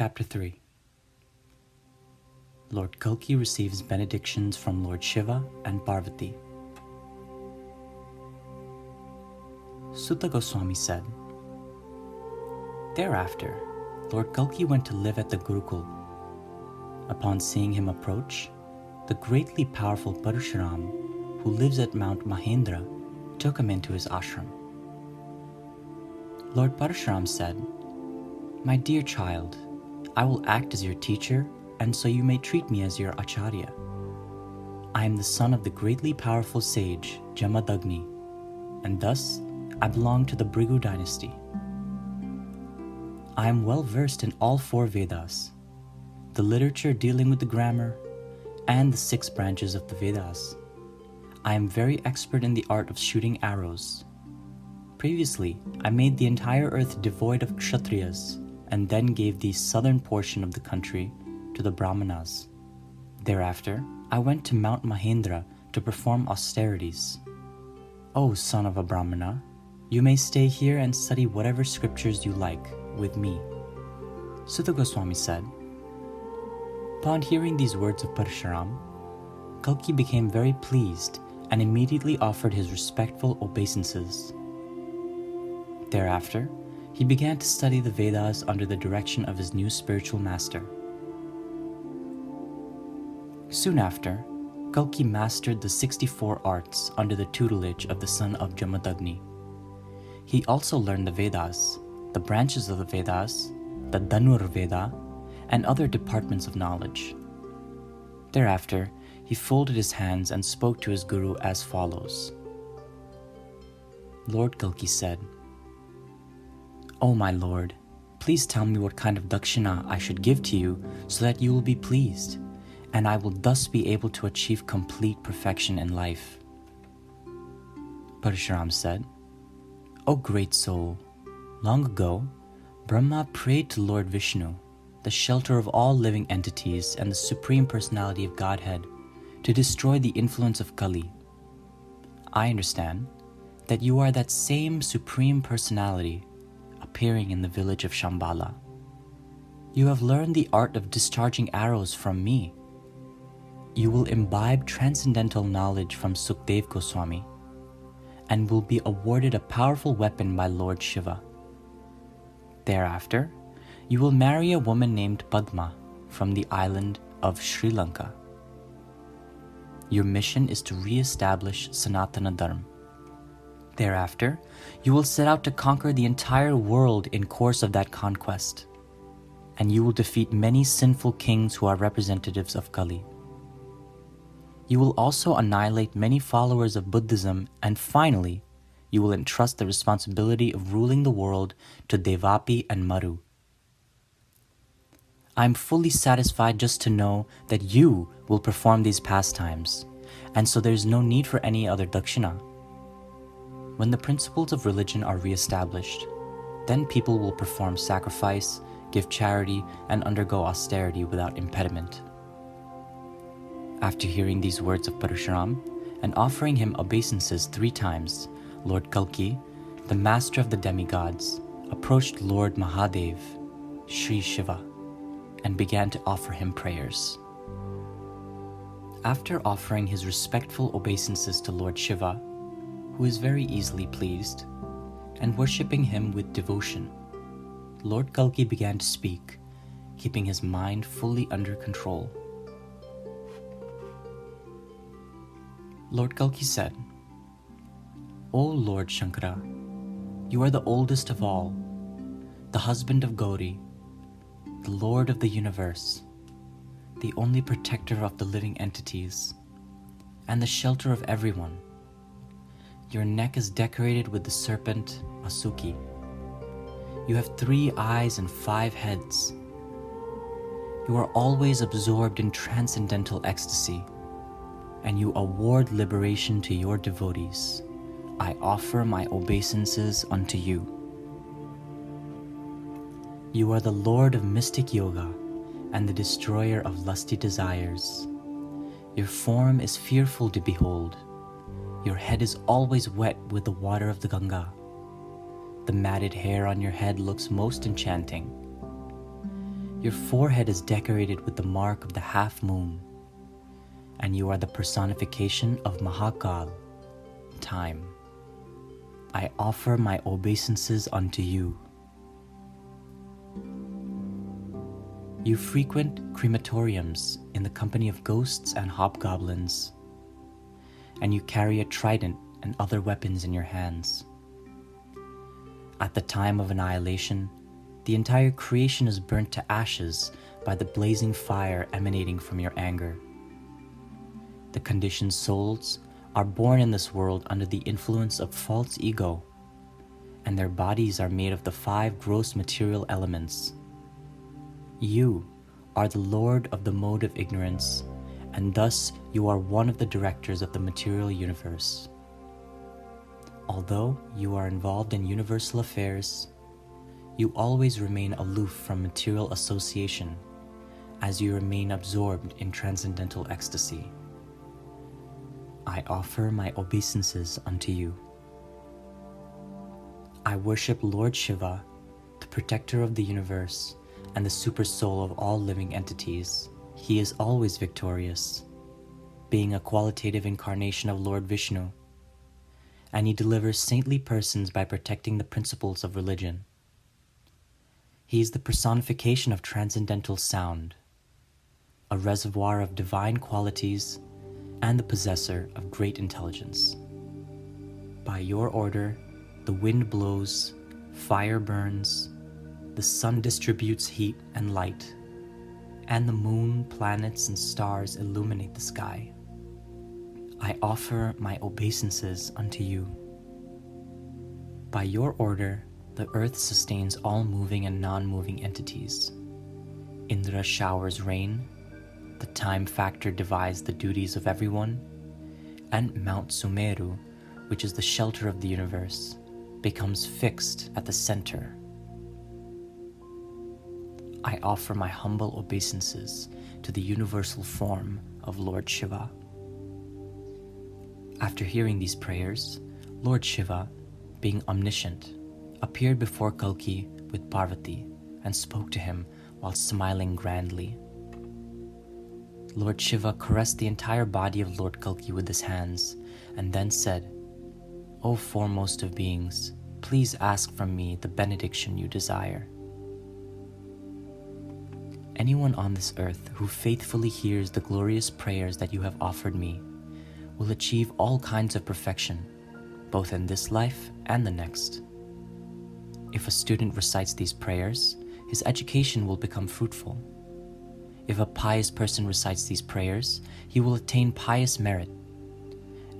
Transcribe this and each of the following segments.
Chapter 3. Lord Kalki receives benedictions from Lord Shiva and Parvati. Sutta Goswami said, Thereafter, Lord Kalki went to live at the Gurukul. Upon seeing him approach, the greatly powerful Parashuram, who lives at Mount Mahendra, took him into his ashram. Lord Parashuram said, My dear child, I will act as your teacher, and so you may treat me as your acharya. I am the son of the greatly powerful sage Jamadagni, and thus I belong to the Bhrigu dynasty. I am well versed in all 4 Vedas, the literature dealing with the grammar, and the 6 branches of the Vedas. I am very expert in the art of shooting arrows. Previously, I made the entire earth devoid of Kshatriyas, and then gave the southern portion of the country to the Brahmanas. Thereafter, I went to Mount Mahendra to perform austerities. O son of a Brahmana, you may stay here and study whatever scriptures you like with me. Sutta Goswami said, Upon hearing these words of Parashuram, Kalki became very pleased and immediately offered his respectful obeisances. Thereafter, he began to study the Vedas under the direction of his new spiritual master. Soon after, Kalki mastered the 64 arts under the tutelage of the son of Jamadagni. He also learned the Vedas, the branches of the Vedas, the Dhanur Veda, and other departments of knowledge. Thereafter, he folded his hands and spoke to his guru as follows. Lord Kalki said, O my lord, please tell me what kind of dakshina I should give to you so that you will be pleased, and I will thus be able to achieve complete perfection in life. Parashuram said, O great soul, long ago, Brahma prayed to Lord Vishnu, the shelter of all living entities and the Supreme Personality of Godhead, to destroy the influence of Kali. I understand that you are that same Supreme Personality appearing in the village of Shambhala. You have learned the art of discharging arrows from me. You will imbibe transcendental knowledge from Sukdev Goswami and will be awarded a powerful weapon by Lord Shiva. Thereafter, you will marry a woman named Padma from the island of Sri Lanka. Your mission is to re-establish Sanatana Dharma. Thereafter, you will set out to conquer the entire world in course of that conquest, and you will defeat many sinful kings who are representatives of Kali. You will also annihilate many followers of Buddhism, and finally, you will entrust the responsibility of ruling the world to Devapi and Maru. I am fully satisfied just to know that you will perform these pastimes, and so there is no need for any other dakshina. When the principles of religion are re-established, then people will perform sacrifice, give charity, and undergo austerity without impediment. After hearing these words of Parashuram and offering him obeisances 3 times, Lord Kalki, the master of the demigods, approached Lord Mahadev, Shri Shiva, and began to offer him prayers. After offering his respectful obeisances to Lord Shiva, who is very easily pleased, and worshipping him with devotion, Lord Kalki began to speak, keeping his mind fully under control. Lord Kalki said, O Lord Shankara, you are the oldest of all, the husband of Gauri, the Lord of the universe, the only protector of the living entities, and the shelter of everyone. Your neck is decorated with the serpent Asuki. You have 3 eyes and 5 heads. You are always absorbed in transcendental ecstasy, and you award liberation to your devotees. I offer my obeisances unto you. You are the Lord of mystic yoga and the destroyer of lusty desires. Your form is fearful to behold. Your head is always wet with the water of the Ganga. The matted hair on your head looks most enchanting. Your forehead is decorated with the mark of the half moon, and you are the personification of Mahakal, time. I offer my obeisances unto you. You frequent crematoriums in the company of ghosts and hobgoblins, and you carry a trident and other weapons in your hands. At the time of annihilation, the entire creation is burnt to ashes by the blazing fire emanating from your anger. The conditioned souls are born in this world under the influence of false ego, and their bodies are made of the 5 gross material elements. You are the lord of the mode of ignorance, and thus you are one of the directors of the material universe. Although you are involved in universal affairs, you always remain aloof from material association, as you remain absorbed in transcendental ecstasy. I offer my obeisances unto you. I worship Lord Shiva, the protector of the universe and the super soul of all living entities. He is always victorious, being a qualitative incarnation of Lord Vishnu, and he delivers saintly persons by protecting the principles of religion. He is the personification of transcendental sound, a reservoir of divine qualities, and the possessor of great intelligence. By your order, the wind blows, fire burns, the sun distributes heat and light, and the moon, planets, and stars illuminate the sky. I offer my obeisances unto you. By your order, the earth sustains all moving and non-moving entities. Indra showers rain, the time factor divides the duties of everyone, and Mount Sumeru, which is the shelter of the universe, becomes fixed at the center. I offer my humble obeisances to the universal form of Lord Shiva. After hearing these prayers, Lord Shiva, being omniscient, appeared before Kalki with Parvati and spoke to him while smiling grandly. Lord Shiva caressed the entire body of Lord Kalki with his hands and then said, "O foremost of beings, please ask from me the benediction you desire." Anyone on this earth who faithfully hears the glorious prayers that you have offered me will achieve all kinds of perfection, both in this life and the next. If a student recites these prayers, his education will become fruitful. If a pious person recites these prayers, he will attain pious merit.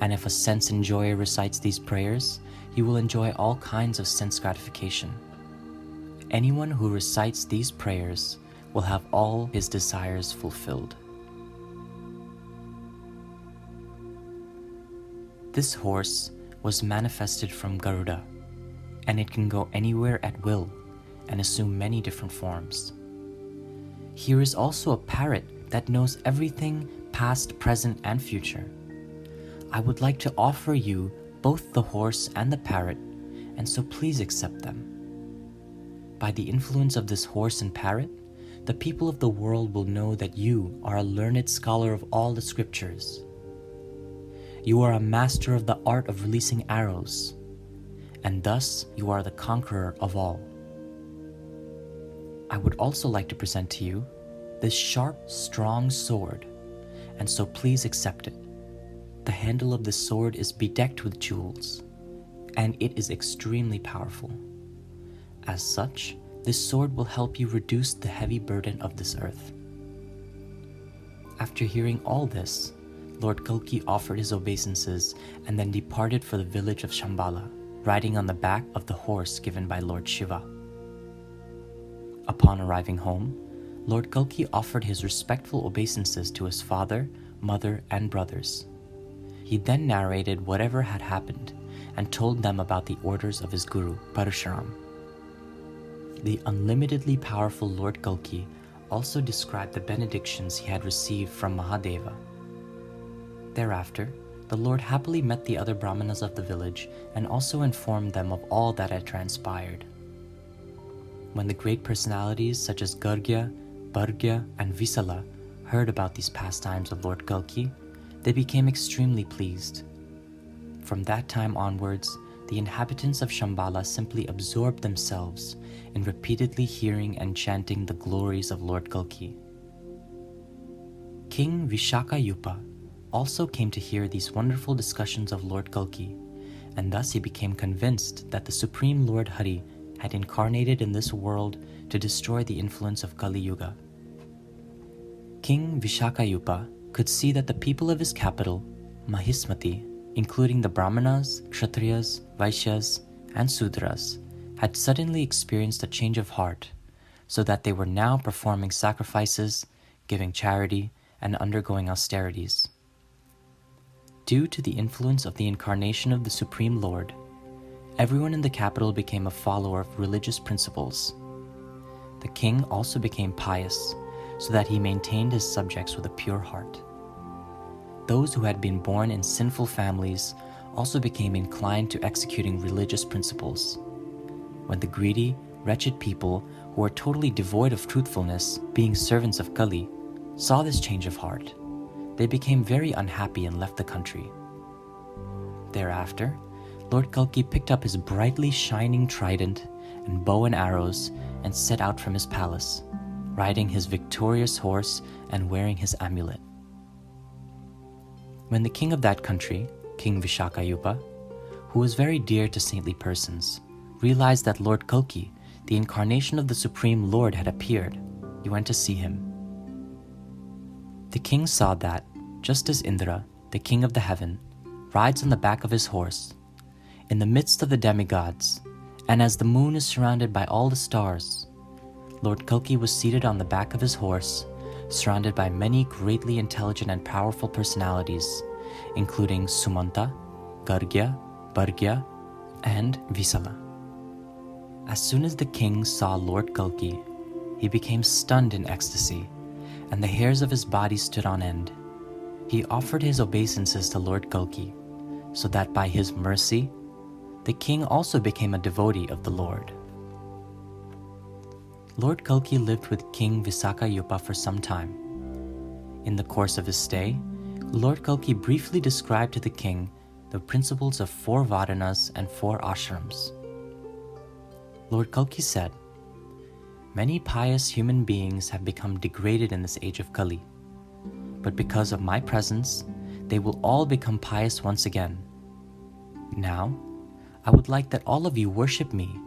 And if a sense enjoyer recites these prayers, he will enjoy all kinds of sense gratification. Anyone who recites these prayers will have all his desires fulfilled. This horse was manifested from Garuda, and it can go anywhere at will and assume many different forms. Here is also a parrot that knows everything past, present, and future. I would like to offer you both the horse and the parrot, and so please accept them. By the influence of this horse and parrot, the people of the world will know that you are a learned scholar of all the scriptures. You are a master of the art of releasing arrows, and thus you are the conqueror of all. I would also like to present to you this sharp, strong sword, and so please accept it. The handle of this sword is bedecked with jewels, and it is extremely powerful. As such, this sword will help you reduce the heavy burden of this earth. After hearing all this, Lord Kalki offered his obeisances and then departed for the village of Shambhala, riding on the back of the horse given by Lord Shiva. Upon arriving home, Lord Kalki offered his respectful obeisances to his father, mother, and brothers. He then narrated whatever had happened and told them about the orders of his guru, Parashuram. The unlimitedly powerful Lord Kalki also described the benedictions he had received from Mahadeva. Thereafter, the Lord happily met the other Brahmanas of the village and also informed them of all that had transpired. When the great personalities such as Gargya, Bhargya, and Visala heard about these pastimes of Lord Kalki, they became extremely pleased. From that time onwards, the inhabitants of Shambhala simply absorbed themselves in repeatedly hearing and chanting the glories of Lord Kalki. King Vishakayupa also came to hear these wonderful discussions of Lord Kalki, and thus he became convinced that the Supreme Lord Hari had incarnated in this world to destroy the influence of Kali Yuga. King Vishakayupa could see that the people of his capital, Mahismati, including the Brahmanas, Kshatriyas, Vaishyas, and Sudras, had suddenly experienced a change of heart, so that they were now performing sacrifices, giving charity, and undergoing austerities. Due to the influence of the incarnation of the Supreme Lord, everyone in the capital became a follower of religious principles. The king also became pious, so that he maintained his subjects with a pure heart. Those who had been born in sinful families also became inclined to executing religious principles. When the greedy, wretched people who were totally devoid of truthfulness, being servants of Kali, saw this change of heart, they became very unhappy and left the country. Thereafter, Lord Kalki picked up his brightly shining trident and bow and arrows and set out from his palace, riding his victorious horse and wearing his amulet. When the king of that country, King Vishakayupa, who was very dear to saintly persons, realized that Lord Kalki, the incarnation of the Supreme Lord, had appeared, he went to see him. The king saw that, just as Indra, the king of the heaven, rides on the back of his horse, in the midst of the demigods, and as the moon is surrounded by all the stars, Lord Kalki was seated on the back of his horse, surrounded by many greatly intelligent and powerful personalities, including Sumanta, Gargya, Bhargya, and Visala. As soon as the king saw Lord Kalki, he became stunned in ecstasy, and the hairs of his body stood on end. He offered his obeisances to Lord Kalki, so that by his mercy, the king also became a devotee of the Lord. Lord Kalki lived with King Vishakayupa for some time. In the course of his stay, Lord Kalki briefly described to the king the principles of 4 Vadanas and 4 ashrams. Lord Kalki said, "Many pious human beings have become degraded in this age of Kali, but because of my presence, they will all become pious once again. Now, I would like that all of you worship me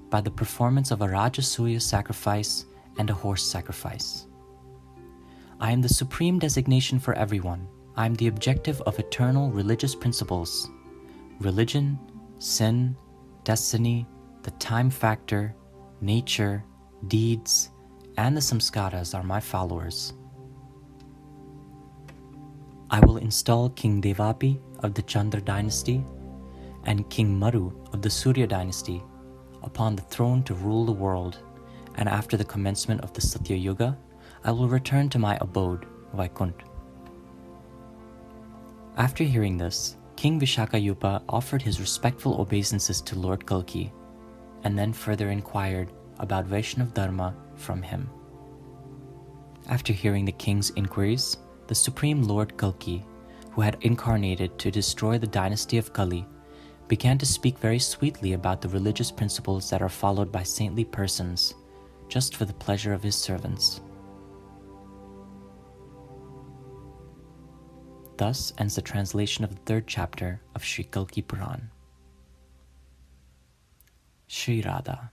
by the performance of a Rajasuya sacrifice and a horse sacrifice. I am the supreme designation for everyone. I am the objective of eternal religious principles. Religion, sin, destiny, the time factor, nature, deeds, and the samskaras are my followers. I will install King Devapi of the Chandra dynasty and King Maru of the Surya dynasty upon the throne to rule the world, and after the commencement of the Satya Yuga, I will return to my abode, Vaikuntha." After hearing this, King Vishakayupa offered his respectful obeisances to Lord Kalki, and then further inquired about Vaishnav Dharma from him. After hearing the king's inquiries, the Supreme Lord Kalki, who had incarnated to destroy the dynasty of Kali, began to speak very sweetly about the religious principles that are followed by saintly persons, just for the pleasure of his servants. Thus ends the translation of the 3rd chapter of Shri Kalki Puran. Shri Radha.